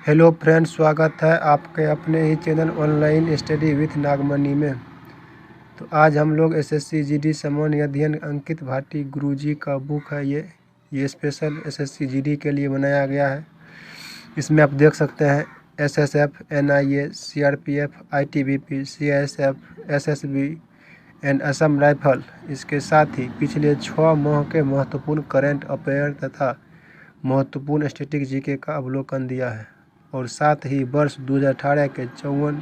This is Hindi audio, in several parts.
हेलो फ्रेंड्स, स्वागत है आपके अपने ही चैनल ऑनलाइन स्टडी विथ नागमणि में। तो आज हम लोग एसएससी जीडी सामान्य अध्ययन अंकित भाटी गुरुजी का बुक है। ये स्पेशल एसएससी जीडी के लिए बनाया गया है। इसमें आप देख सकते हैं SSF, NIA, CRPF, ITBP, CISF, SSB and Assam rifle. इसके साथ ही पिछले 6 माह के महत्वपूर्ण करंट अफेयर तथा महत्वपूर्ण स्टैटिक जीके का अवलोकन दिया है और साथ ही वर्ष 2018 के 54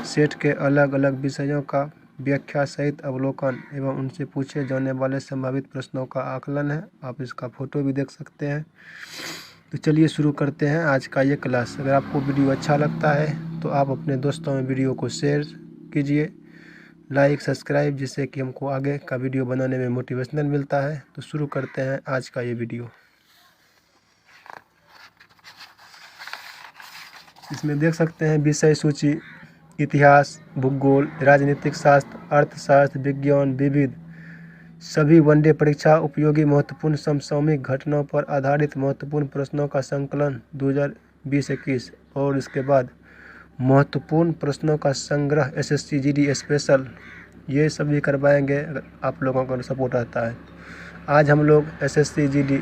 सेट के अलग अलग विषयों का व्याख्या सहित अवलोकन एवं उनसे पूछे जाने वाले संभावित प्रश्नों का आकलन है। आप इसका फोटो भी देख सकते हैं। तो चलिए शुरू करते हैं आज का ये क्लास। अगर आपको वीडियो अच्छा लगता है तो आप अपने दोस्तों में वीडियो को शेयर कीजिए, लाइक, सब्सक्राइब, जिससे कि हमको आगे का वीडियो बनाने में मोटिवेशनल मिलता है। तो शुरू करते हैं आज का ये वीडियो। इसमें देख सकते हैं विषय सूची: इतिहास, भूगोल, राजनीतिक शास्त्र, अर्थशास्त्र, विज्ञान, विविध, सभी वनडे परीक्षा उपयोगी महत्वपूर्ण समसामयिक घटनाओं पर आधारित महत्वपूर्ण प्रश्नों का संकलन 2020-21 और इसके बाद महत्वपूर्ण प्रश्नों का संग्रह एसएससी जीडी स्पेशल। ये सभी करवाएंगे अगर आप लोगों का सपोर्ट रहता है। आज हम लोग एसएससी जीडी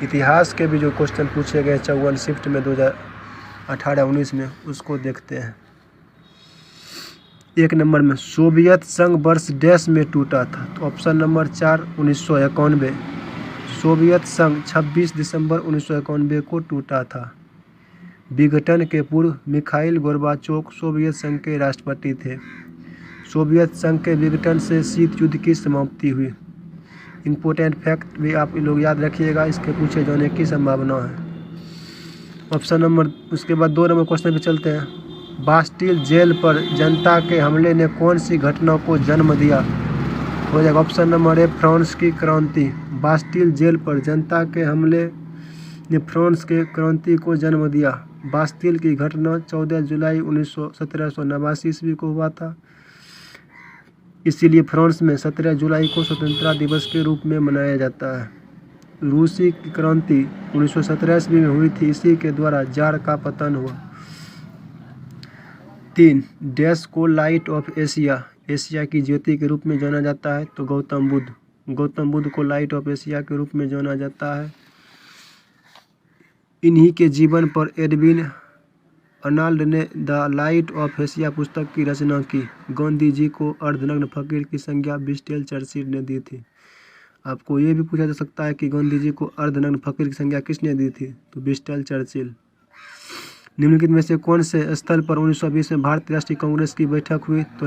इतिहास के भी जो क्वेश्चन पूछे गए 54 शिफ्ट में 2018-19 में, उसको देखते हैं। 1 नंबर में सोवियत संघ वर्ष डैश में टूटा था। तो ऑप्शन नंबर 4 1991। सोवियत संघ 26 दिसंबर 1991 को टूटा था। विघटन के पूर्व मिखाइल गोर्बाचोव सोवियत संघ के राष्ट्रपति थे। सोवियत संघ के विघटन से शीत युद्ध की समाप्ति हुई। इम्पोर्टेंट फैक्ट भी आप लोग याद रखिएगा, इसके पूछे जाने की संभावना है। ऑप्शन नंबर उसके बाद 2 नंबर क्वेश्चन पे चलते हैं। बास्टिल जेल पर जनता के हमले ने कौन सी घटना को जन्म दिया? हो जाएगा ऑप्शन नंबर ए फ्रांस की क्रांति। बास्टिल जेल पर जनता के हमले ने फ्रांस के क्रांति को जन्म दिया। बास्टिल की घटना 14 जुलाई 1789 ईस्वी को हुआ था। इसीलिए फ्रांस में 17 जुलाई को स्वतंत्रता दिवस के रूप में मनाया जाता है। रूसी क्रांति 1917 ईस्वी में हुई थी, इसी के द्वारा जार का पतन हुआ। 3 डैश को लाइट ऑफ एशिया, एशिया की ज्योति के रूप में जाना जाता है? तो गौतम बुद्ध को लाइट ऑफ एशिया के रूप में जाना जाता है। इन्हीं के जीवन पर एडविन अर्नाल्ड ने द लाइट ऑफ एशिया पुस्तक की रचना की। गांधी जी को अर्धनग्न फकीर की संज्ञा विंस्टन चर्चिल ने दी थी। आपको ये भी पूछा जा सकता है कि गांधी जी को अर्धनग्न फकीर की संज्ञा किसने दी थी? तो विंस्टन चर्चिल। निम्नलिखित में से कौन से स्थल पर 1920 में भारतीय राष्ट्रीय कांग्रेस की बैठक हुई? तो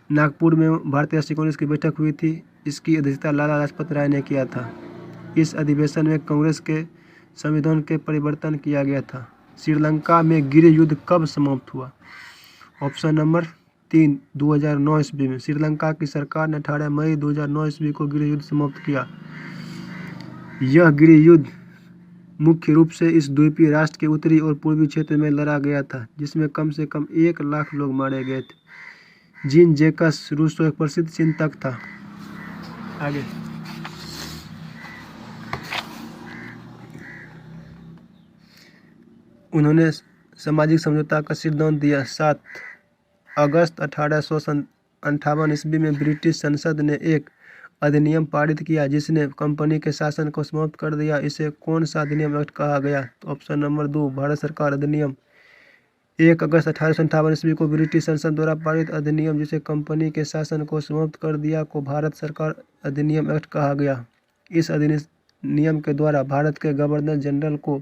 नागपुर में भारतीय राष्ट्रीय कांग्रेस की बैठक हुई थी। इसकी अध्यक्षता लाला लाजपत राय ने किया था। इस अधिवेशन में कांग्रेस के संविधान के परिवर्तन किया गया था। श्रीलंका में गृह युद्ध कब समाप्त हुआ? ऑप्शन नंबर 3 2009 ईस्वी में। श्रीलंका की सरकार ने 18 मई 2009 ईस्वी को गृह युद्ध समाप्त किया। यह गृह युद्ध मुख्य रूप से इस द्वीपीय राष्ट्र के उत्तरी और पूर्वी क्षेत्र में लड़ा गया था, जिसमें कम से कम 1 लाख लोग मारे गए थे। जीन जैकस रूसो एक प्रसिद्ध चिंतक था। आगे उन्होंने सामाजिक समझौता का सिद्धांत दिया। 7 अगस्त 1858 ईस्वी में ब्रिटिश संसद ने एक अधिनियम पारित किया जिसने कंपनी के शासन को समाप्त कर दिया। इसे कौन सा अधिनियम एक्ट कहा गया? तो ऑप्शन नंबर 2 भारत सरकार अधिनियम। 1 अगस्त 1858 ईस्वी को ब्रिटिश संसद द्वारा पारित अधिनियम जिसे कंपनी के शासन को समाप्त कर दिया को भारत सरकार अधिनियम एक्ट कहा गया। इस अधिनियम के द्वारा भारत के गवर्नर जनरल को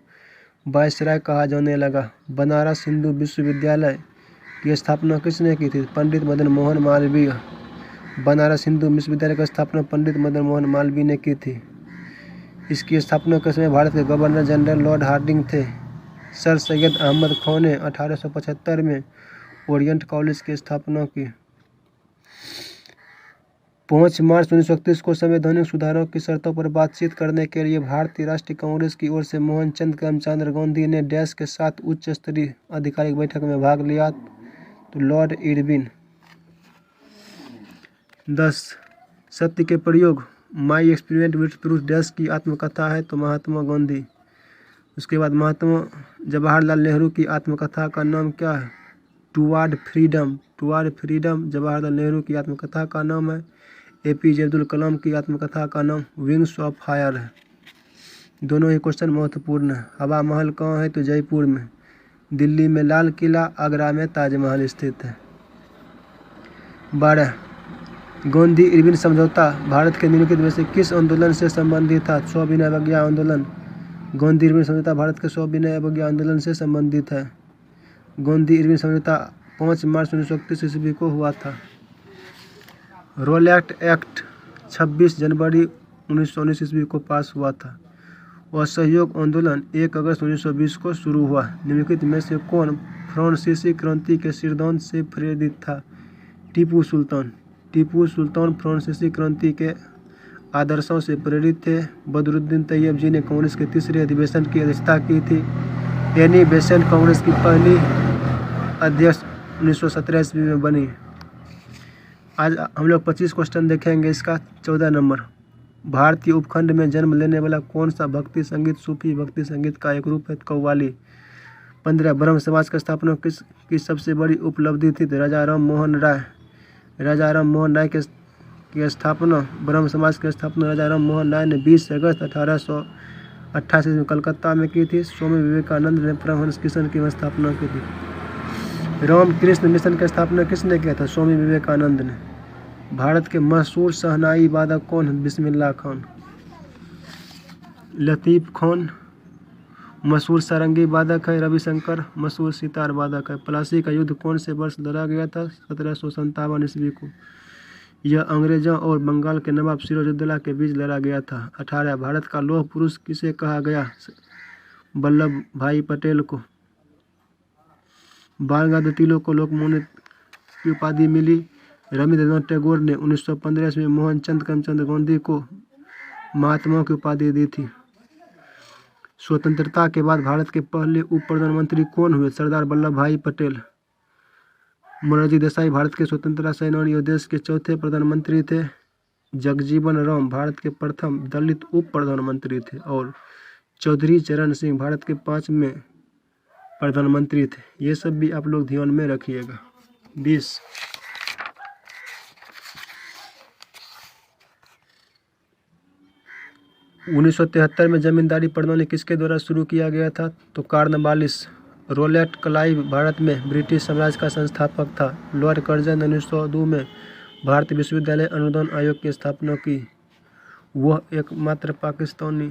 वायसराय कहा जाने लगा। बनारस हिंदू विश्वविद्यालय की स्थापना किसने की थी? पंडित मदन मोहन मालवीय। बनारस हिंदू विश्वविद्यालय की स्थापना पंडित मदन मोहन मालवीय ने की थी। इसकी स्थापना के समय भारत के गवर्नर जनरल लॉर्ड हार्डिंग थे। सर सैयद अहमद खां ने 1875 में ओरिएंट कॉलेज की स्थापना की। 5 मार्च 1931 को संवैधानिक सुधारों की शर्तों पर बातचीत करने के लिए भारतीय राष्ट्रीय कांग्रेस की ओर से मोहनचंद करमचंद गांधी ने डैश के साथ उच्च स्तरीय आधिकारिक बैठक में भाग लिया? तो लॉर्ड इरविन। 10 सत्य के प्रयोग, my experiment with proof dash की आत्मकथा है? तो महात्मा गांधी। उसके बाद महात्मा जवाहरलाल नेहरू की आत्मकथा का नाम क्या है? Toward freedom. Toward freedom Jawaharlal Nehru की आत्मकथा का नाम है। एपीजे अब्दुल कलाम की आत्मकथा का नाम विंग्स ऑफ फायर है। दोनों ही क्वेश्चन महत्वपूर्ण है। हवा महल कहाँ है? तो जयपुर में। दिल्ली में लाल किला, आगरा में ताजमहल स्थित है। 12 गोंदी इरविन समझौता भारत के निम्नलिखित में से किस आंदोलन से संबंधित था? सविनय अवज्ञा आंदोलन। गोंदी इरविन समझौता भारत के सविनय अवज्ञा आंदोलन से संबंधित है। गोंदी इरविन समझौता 5 मार्च 1931 ईस्वी को हुआ था। रोलैक्ट एक्ट 26 जनवरी 1919 ईस्वी को पास हुआ था। असहयोग आंदोलन 1 अगस्त 1920 को शुरू हुआ। निम्नलिखित में से कौन फ्रांसीसी क्रांति के सिद्धांत से प्रेरित था? टीपू सुल्तान। टीपू सुल्तान फ्रांसीसी क्रांति के आदर्शों से प्रेरित थे। बदरुद्दीन तैयब जी ने कांग्रेस के तीसरे अधिवेशन की अध्यक्षता की थी। एनी बेसेंट कांग्रेस की पहली अध्यक्ष 1917 ईस्वी में बनी। आज हम लोग 25 क्वेश्चन देखेंगे। इसका 14 नंबर, भारतीय उपखंड में जन्म लेने वाला कौन सा भक्ति संगीत सूफी भक्ति संगीत का एक रूप है? कव्वाली। 15 ब्रह्म समाज का स्थापना की सबसे बड़ी उपलब्धि थी? राजा राम मोहन राय। राजा राम मोहन राय की स्थापना, ब्रह्म समाज की स्थापना राजा राम मोहन राय ने 20 अगस्त 1888 में कलकत्ता में की थी। स्वामी विवेकानंद ने परमहंस मिशन की स्थापना की थी। रामकृष्ण मिशन की स्थापना किसने किया था? स्वामी विवेकानंद ने। भारत के मशहूर शहनाई वादक कौन है? बिस्मिल्लाह खान। लतीफ़ खान मशहूर सारंगी वादक है। रविशंकर मशहूर सितार वादक है। प्लासी का युद्ध कौन से वर्ष लड़ा गया था? 1757 ईस्वी को। यह अंग्रेजों और बंगाल के नवाब सिराजुद्दौला के बीच लड़ा गया था। 18 भारत का लौह पुरुष किसे कहा गया? वल्लभ भाई पटेल को। बाल गंगाधर तिलक को लोकमान्य की उपाधि मिली। रविंद्रनाथ टैगोर ने 1915 ईस्वी में मोहनचंद करमचंद गांधी को महात्मा की उपाधि दी थी। स्वतंत्रता के बाद भारत के पहले उप प्रधानमंत्री कौन हुए? सरदार वल्लभ भाई पटेल। मोरारजी देसाई भारत के स्वतंत्रता सेनानी और देश के चौथे प्रधानमंत्री थे। जगजीवन राम भारत के प्रथम दलित उप प्रधानमंत्री थे। और चौधरी चरण सिंह भारत के 5वें प्रधानमंत्री थे। ये सब भी आप लोग ध्यान में रखिएगा। 20 1973 में जमींदारी प्रणाली किसके द्वारा शुरू किया गया था? तो कॉर्नवालिस। रोलैट क्लाइव भारत में ब्रिटिश साम्राज्य का संस्थापक था। लॉर्ड कर्जन ने 1902 में भारतीय विश्वविद्यालय अनुदान आयोग की स्थापना की। वह एकमात्र पाकिस्तानी